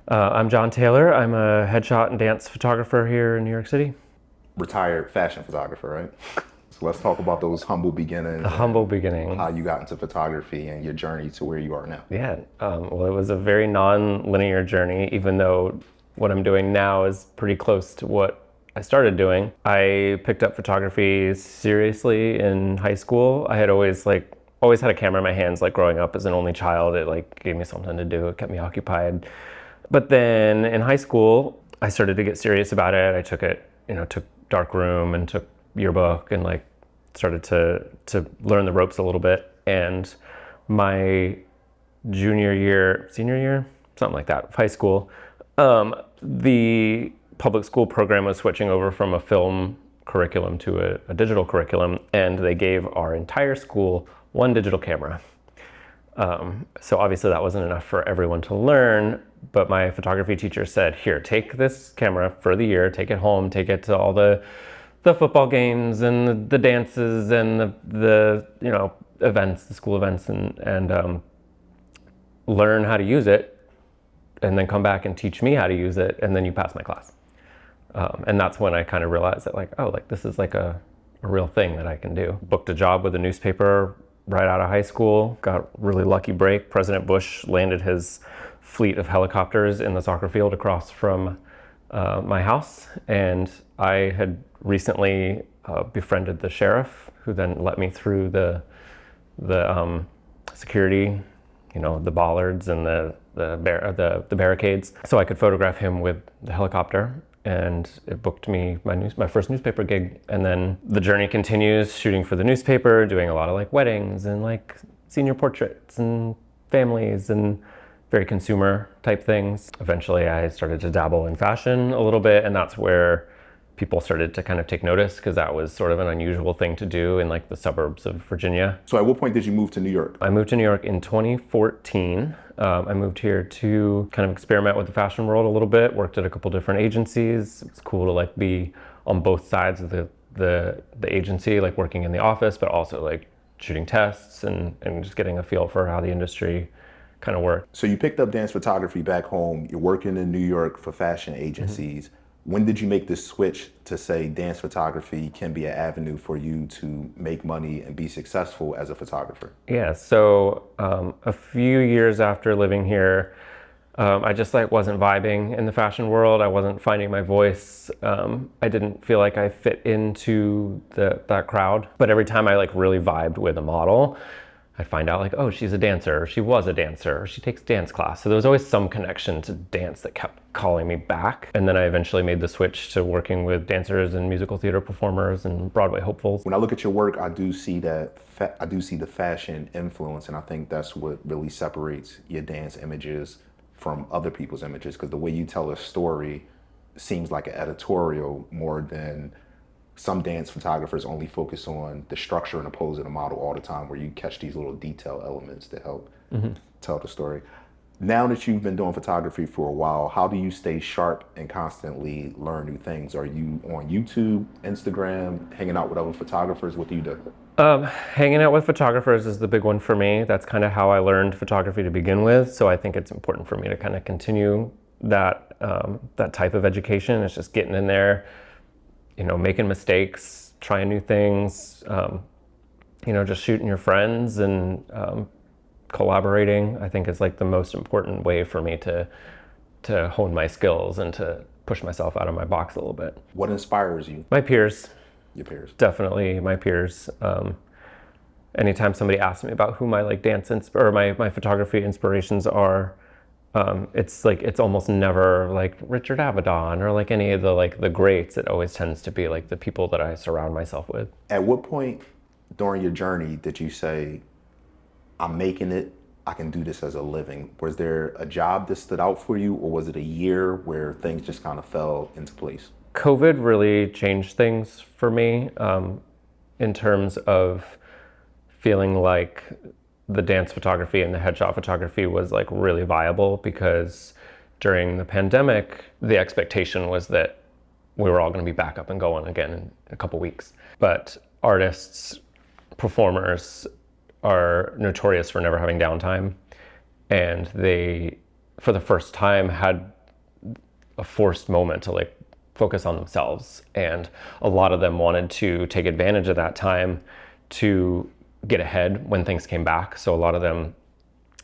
I'm Jon Taylor. I'm a headshot and dance photographer here in New York City. Retired fashion photographer, right? So let's talk about those humble The beginnings humble and beginnings. how you got into photography and your journey to where you are now. Yeah, well, it was a very non-linear journey, even though what I'm doing now is pretty close to what I started doing. I picked up photography seriously in high school. I had always had a camera in my hands, like growing up as an only child. It like gave me something to do. It kept me occupied. But then in high school, I started to get serious about it. I took darkroom and took yearbook and like started to learn the ropes a little bit. And my senior year, something like that, of high school, the public school program was switching over from a film curriculum to a digital curriculum, and they gave our entire school one digital camera. So obviously that wasn't enough for everyone to learn, but my photography teacher said, here, take this camera for the year, take it home, take it to all the football games and the dances and the events, the school events, and learn how to use it, and then come back and teach me how to use it, and then you pass my class. And that's when I kind of realized that this is like a real thing that I can do. Booked a job with a newspaper right out of high school, got a really lucky break. President Bush landed his fleet of helicopters in the soccer field across from my house, and I had recently befriended the sheriff, who then let me through the security, the bollards and the barricades, so I could photograph him with the helicopter. And it booked me my first newspaper gig. And then the journey continues, shooting for the newspaper, doing a lot of like weddings and like senior portraits and families and very consumer type things. Eventually I started to dabble in fashion a little bit, and that's where people started to kind of take notice, because that was sort of an unusual thing to do in like the suburbs of Virginia. So at what point did you move to New York? I moved to New York in 2014. I moved here to kind of experiment with the fashion world a little bit, worked at a couple different agencies. It's cool to like be on both sides of the agency, like working in the office, but also like shooting tests and just getting a feel for how the industry kind of worked. So you picked up dance photography back home. You're working in New York for fashion agencies. Mm-hmm. When did you make this switch to say dance photography can be an avenue for you to make money and be successful as a photographer? Yeah, so a few years after living here, I just like wasn't vibing in the fashion world. I wasn't finding my voice. I didn't feel like I fit into that crowd. But every time I like really vibed with a model, I'd find out like, oh, she's a dancer, or she was a dancer, or she takes dance class. So there was always some connection to dance that kept calling me back. And then I eventually made the switch to working with dancers and musical theater performers and Broadway hopefuls. When I look at your work, I do see the fashion influence, and I think that's what really separates your dance images from other people's images, because the way you tell a story seems like an editorial more than some dance photographers only focus on the structure and the pose of the model all the time, where you catch these little detail elements that help tell the story. Now that you've been doing photography for a while, how do you stay sharp and constantly learn new things? Are you on YouTube, Instagram, hanging out with other photographers? What do you do? Hanging out with photographers is the big one for me. That's kind of how I learned photography to begin with. So I think it's important for me to kind of continue that type of education. It's just getting in there, making mistakes, trying new things, just shooting your friends and collaborating. I think is like the most important way for me to hone my skills and to push myself out of my box a little bit. What inspires you? My peers. Your peers. Definitely my peers. Anytime somebody asks me about who my like or my photography inspirations are, it's almost never like Richard Avedon or like any of the greats. It always tends to be like the people that I surround myself with. At what point during your journey did you say, I'm making it, I can do this as a living? Was there a job that stood out for you, or was it a year where things just kind of fell into place? COVID really changed things for me in terms of feeling like the dance photography and the headshot photography was like really viable, because during the pandemic, the expectation was that we were all going to be back up and going again in a couple weeks. But artists, performers are notorious for never having downtime. And they, for the first time, had a forced moment to like focus on themselves. And a lot of them wanted to take advantage of that time to get ahead when things came back. So a lot of them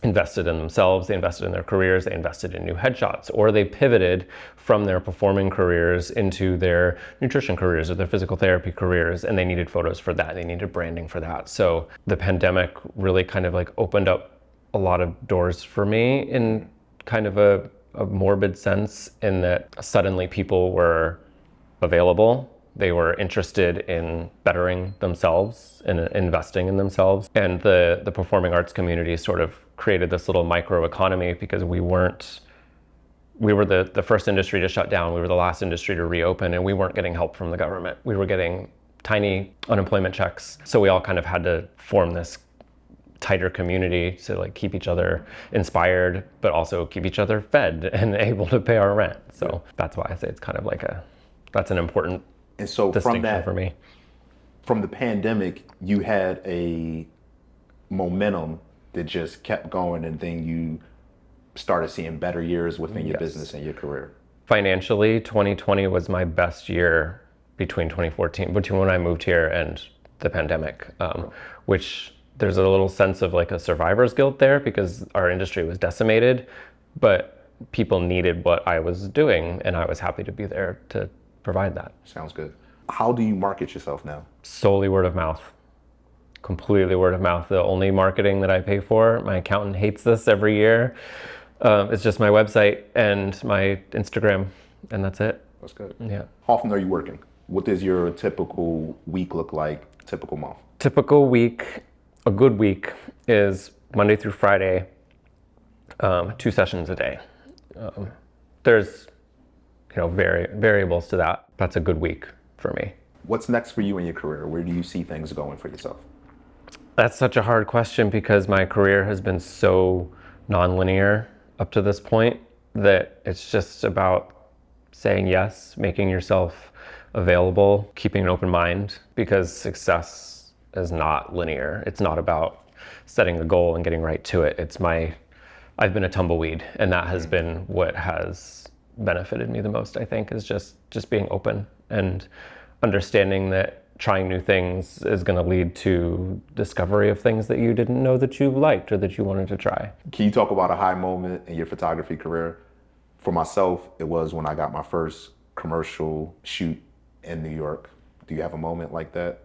invested in themselves, they invested in their careers, they invested in new headshots, or they pivoted from their performing careers into their nutrition careers or their physical therapy careers, and they needed photos for that, they needed branding for that. So the pandemic really kind of like opened up a lot of doors for me in kind of a morbid sense, in that suddenly people were available. They were interested in bettering themselves and investing in themselves. And the performing arts community sort of created this little micro economy, because we were the first industry to shut down. We were the last industry to reopen, and we weren't getting help from the government. We were getting tiny unemployment checks. So we all kind of had to form this tighter community to like keep each other inspired, but also keep each other fed and able to pay our rent. So that's why I say it's kind of like that's an important And so distinction for me. From the pandemic, you had a momentum that just kept going, and then you started seeing better years within your business and your career. Financially, 2020 was my best year between when I moved here and the pandemic, which there's a little sense of like a survivor's guilt there, because our industry was decimated, but people needed what I was doing, and I was happy to be there to provide that. Sounds good. How do you market yourself now? Solely word of mouth. Completely word of mouth. The only marketing that I pay for, my accountant hates this every year, it's just my website and my Instagram, and that's it. That's good. Yeah. How often are you working? What does your typical week look like, typical month? Typical week, a good week is Monday through Friday, 2 sessions a day. There's variables to that. That's a good week for me. What's next for you in your career? Where do you see things going for yourself? That's such a hard question, because my career has been so nonlinear up to this point that it's just about saying yes, making yourself available, keeping an open mind, because success is not linear. It's not about setting a goal and getting right to it. I've been a tumbleweed, and that has been what has benefited me the most, I think, is just being open and understanding that trying new things is going to lead to discovery of things that you didn't know that you liked or that you wanted to try. Can you talk about a high moment in your photography career? For myself, it was when I got my first commercial shoot in New York. Do you have a moment like that?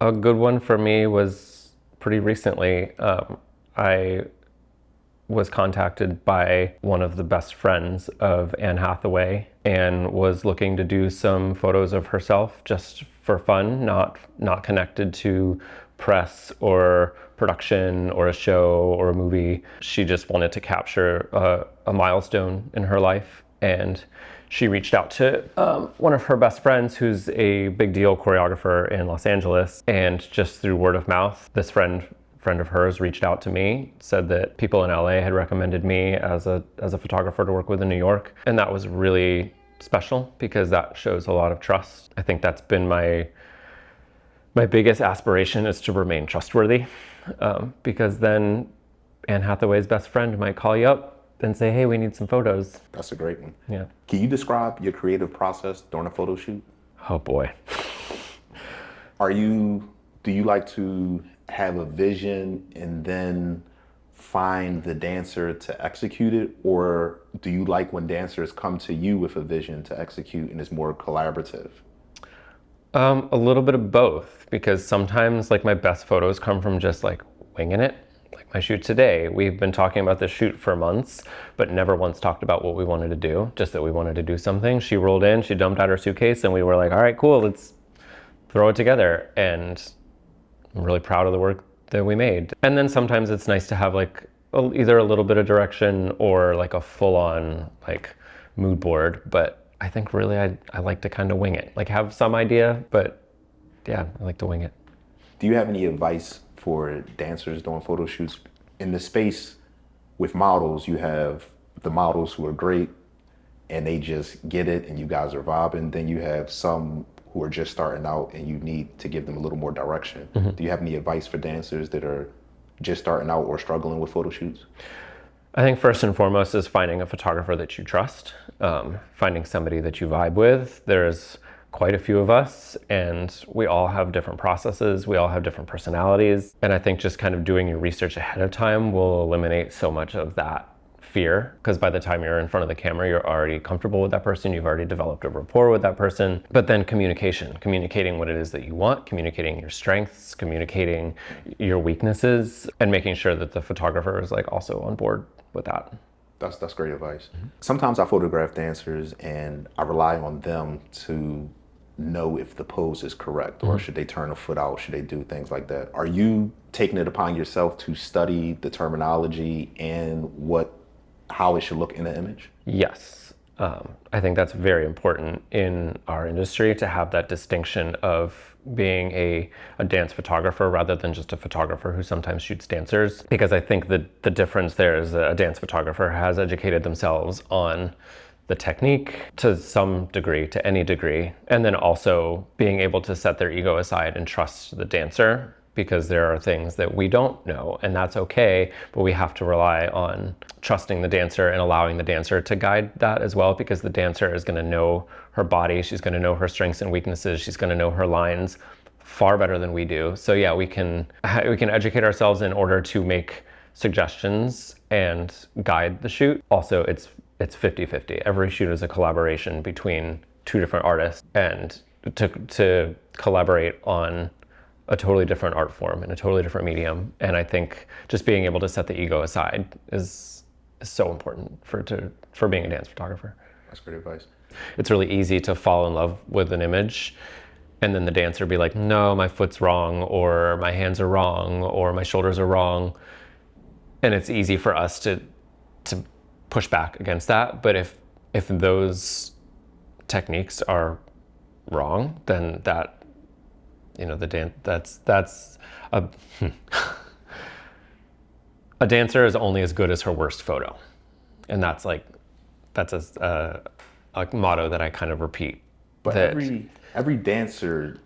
A good one for me was pretty recently. I was contacted by one of the best friends of Anne Hathaway and was looking to do some photos of herself just for fun, not connected to press or production or a show or a movie. She just wanted to capture a milestone in her life, and she reached out to one of her best friends, who's a big deal choreographer in Los Angeles, and just through word of mouth, this friend of hers reached out to me, said that people in LA had recommended me as a photographer to work with in New York. And that was really special, because that shows a lot of trust. I think that's been my biggest aspiration, is to remain trustworthy, because then Anne Hathaway's best friend might call you up and say, hey, we need some photos. That's a great one. Yeah. Can you describe your creative process during a photo shoot? Oh boy. Do you like to have a vision and then find the dancer to execute it? Or do you like when dancers come to you with a vision to execute and it's more collaborative? A little bit of both, because sometimes like my best photos come from just like winging it. Like my shoot today, we've been talking about this shoot for months, but never once talked about what we wanted to do, just that we wanted to do something. She rolled in, she dumped out her suitcase, and we were like, all right, cool, let's throw it together. And I'm really proud of the work that we made. And then sometimes it's nice to have like either a little bit of direction or like a full-on like mood board. But I think really I like to kind of wing it, like have some idea, but yeah, I like to wing it. Do you have any advice for dancers doing photo shoots? In the space with models, you have the models who are great and they just get it and you guys are vibing. Then you have some who are just starting out and you need to give them a little more direction. Mm-hmm. Do you have any advice for dancers that are just starting out or struggling with photo shoots? I think first and foremost is finding a photographer that you trust, finding somebody that you vibe with. There's quite a few of us, and we all have different processes. We all have different personalities. And I think just kind of doing your research ahead of time will eliminate so much of that fear, because by the time you're in front of the camera, you're already comfortable with that person. You've already developed a rapport with that person. But then communicating what it is that you want, communicating your strengths, communicating your weaknesses, and making sure that the photographer is like also on board with that. That's great advice. Sometimes I photograph dancers and I rely on them to know if the pose is correct, or should they turn a foot out, should they do things like that. Are you taking it upon yourself to study the terminology and how it should look in the image? Yes. I think that's very important in our industry, to have that distinction of being a dance photographer rather than just a photographer who sometimes shoots dancers. Because I think that the difference there is that a dance photographer has educated themselves on the technique to some degree, to any degree, and then also being able to set their ego aside and trust the dancer, because there are things that we don't know, and that's okay, but we have to rely on trusting the dancer and allowing the dancer to guide that as well, because the dancer is going to know her body, she's going to know her strengths and weaknesses, she's going to know her lines far better than we do. So yeah, we can educate ourselves in order to make suggestions and guide the shoot. Also, it's 50-50. Every shoot is a collaboration between two different artists, and to collaborate on a totally different art form and a totally different medium. And I think just being able to set the ego aside is so important for being a dance photographer. That's great advice. It's really easy to fall in love with an image and then the dancer be like, no, my foot's wrong, or my hands are wrong, or my shoulders are wrong. And it's easy for us to push back against that. But if those techniques are wrong, then that, that's a dancer is only as good as her worst photo. And that's a motto that I kind of repeat. But every dancer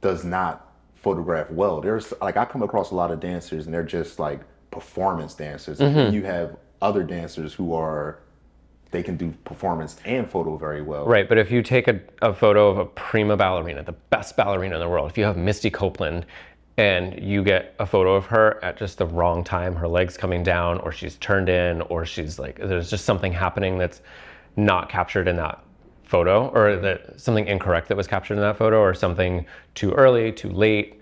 does not photograph well. There's I come across a lot of dancers and they're just like performance dancers. And then you have other dancers they can do performance and photo very well. Right, but if you take a photo of a prima ballerina, the best ballerina in the world, if you have Misty Copeland and you get a photo of her at just the wrong time, her legs coming down, or she's turned in, or she's like, there's just something happening that's not captured in that photo, or that something incorrect that was captured in that photo, or something too early, too late,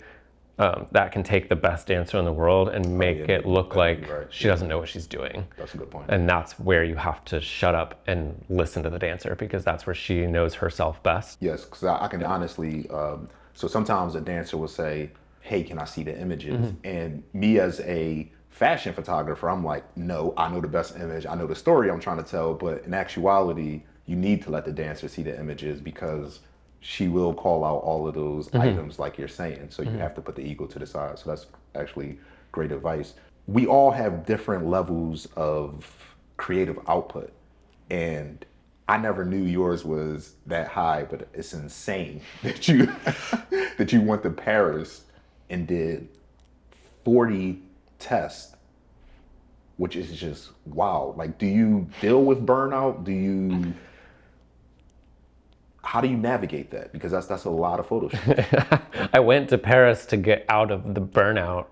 that can take the best dancer in the world and make it look like she doesn't know what she's doing. That's a good point. And that's where you have to shut up and listen to the dancer, because that's where she knows herself best. Yes, because I can honestly, so sometimes a dancer will say, hey, can I see the images? And me as a fashion photographer, I'm like, no, I know the best image. I know the story I'm trying to tell, but in actuality, you need to let the dancer see the images, because she will call out all of those items like you're saying. So you have to put the ego to the side. So that's actually great advice. We all have different levels of creative output. And I never knew yours was that high, but it's insane that you that you went to Paris and did 40 tests, which is just wow. Like, do you deal with burnout? How do you navigate that? Because that's a lot of photo shoots. I went to Paris to get out of the burnout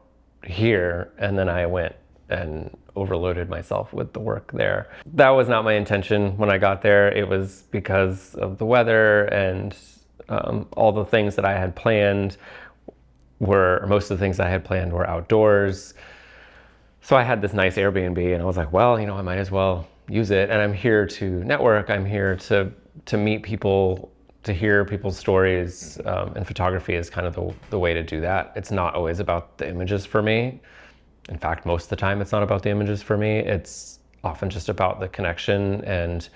here, and then I went and overloaded myself with the work there. That was not my intention when I got there. It was because of the weather, and all the things that I had planned most of the things I had planned were outdoors. So I had this nice Airbnb, and I was like, well, I might as well use it. And I'm here to network. I'm here to meet people, to hear people's stories, and photography is kind of the way to do that. It's not always about the images for me. In fact, most of the time it's not about the images for me. It's often just about the connection and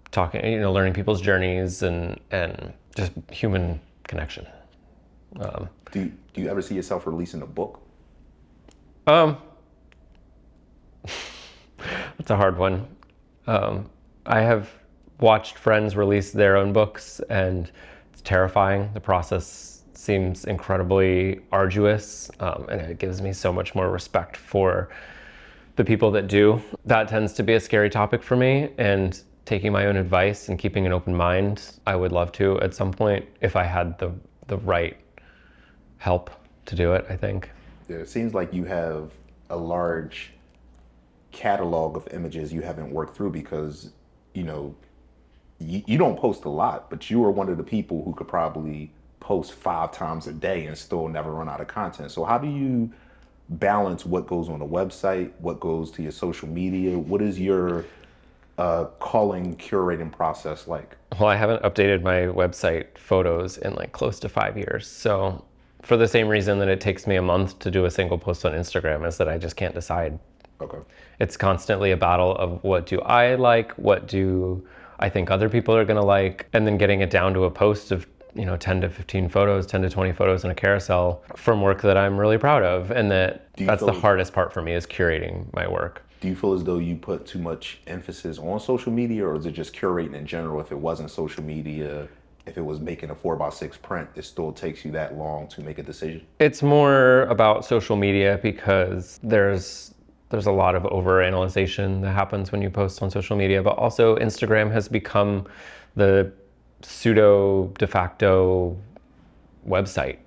talking, learning people's journeys and just human connection. Do you ever see yourself releasing a book? That's a hard one. I have watched friends release their own books, and it's terrifying. The process seems incredibly arduous, and it gives me so much more respect for the people that do. That tends to be a scary topic for me, and taking my own advice and keeping an open mind, I would love to at some point if I had the right help to do it, I think. Yeah, it seems like you have a large catalog of images you haven't worked through because, you know, you don't post a lot, but you are one of the people who could probably post 5 times a day and still never run out of content. So how do you balance what goes on the website, what goes to your social media? What is your calling, curating process like? Well, I haven't updated my website photos in like close to 5 years. So for the same reason that it takes me a month to do a single post on Instagram is that I just can't decide. Okay. It's constantly a battle of what do I like, what do I think other people are gonna like, and then getting it down to a post of 10 to 15 photos, 10 to 20 photos in a carousel from work that I'm really proud of. And that's the hardest part for me, is curating my work. Do you feel as though you put too much emphasis on social media, or is it just curating in general? If it wasn't social media, if it was making a 4x6 print, it still takes you that long to make a decision? It's more about social media because there's a lot of overanalyzation that happens when you post on social media, but also Instagram has become the pseudo de facto website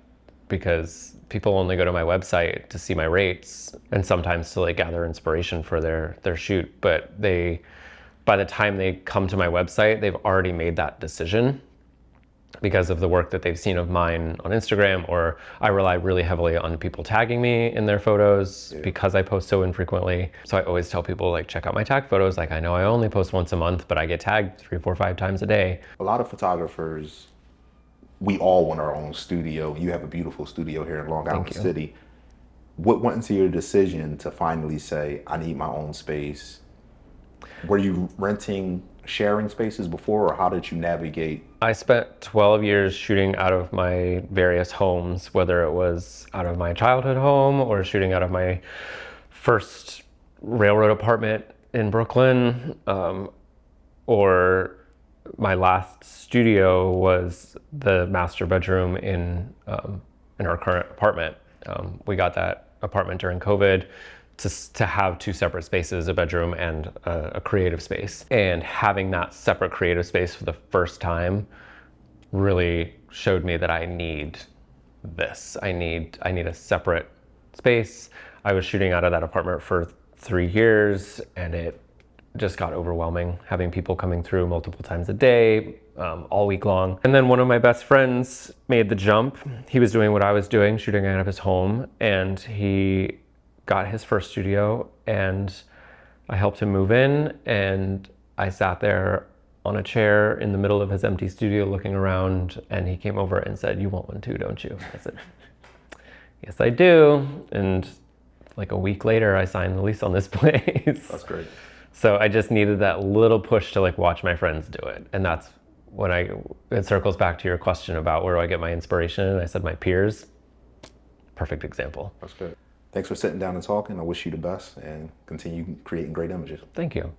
because people only go to my website to see my rates and sometimes to like gather inspiration for their shoot. But by the time they come to my website, they've already made that decision because of the work that they've seen of mine on Instagram, or I rely really heavily on people tagging me in their photos because I post so infrequently. So I always tell people, like, check out my tag photos. Like, I know I only post once a month, but I get tagged 3, 4, 5 times a day. A lot of photographers, we all want our own studio. You have a beautiful studio here in Long Island City. What went into your decision to finally say, I need my own space? Were you renting, sharing spaces before, or how did you navigate? I spent 12 years shooting out of my various homes, whether it was out of my childhood home or shooting out of my first railroad apartment in Brooklyn, or my last studio was the master bedroom in our current apartment. We got that apartment during COVID to have 2 separate spaces, a bedroom and a creative space. And having that separate creative space for the first time really showed me that I need this. I need a separate space. I was shooting out of that apartment for 3 years and it just got overwhelming, having people coming through multiple times a day, all week long. And then one of my best friends made the jump. He was doing what I was doing, shooting out of his home, and he got his first studio, and I helped him move in, and I sat there on a chair in the middle of his empty studio looking around, and he came over and said, "You want one too, don't you?" I said, "Yes, I do." And like a week later, I signed the lease on this place. That's great. So I just needed that little push to like watch my friends do it. And that's when it circles back to your question about where do I get my inspiration. I said my peers, perfect example. That's good. Thanks for sitting down and talking. I wish you the best and continue creating great images. Thank you.